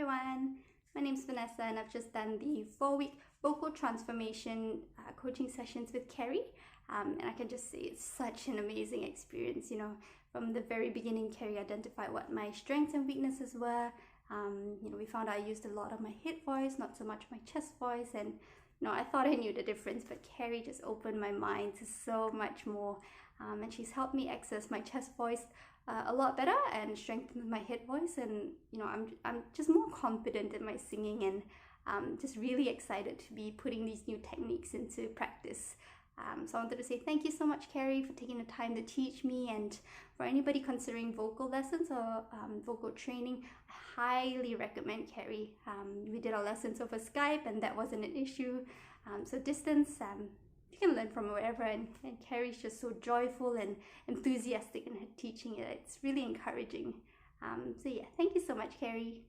everyone, my name's Vanessa and I've just done the 4-week vocal transformation coaching sessions with Kerri, and I can just say it's such an amazing experience. You know, from the very beginning, Kerri identified what my strengths and weaknesses were. We found I used a lot of my head voice, not so much my chest voice, and I thought I knew the difference, but Kerri just opened my mind to so much more, and she's helped me access my chest voice a lot better and strengthened my head voice, and I'm just more confident in my singing, and just really excited to be putting these new techniques into practice. So I wanted to say thank you so much, Kerri, for taking the time to teach me, and for anybody considering vocal lessons or vocal training, I highly recommend Kerri. We did our lessons over Skype and that wasn't an issue. So distance, you can learn from wherever, and Kerri's just so joyful and enthusiastic in her teaching. It's really encouraging. So yeah, thank you so much, Kerri.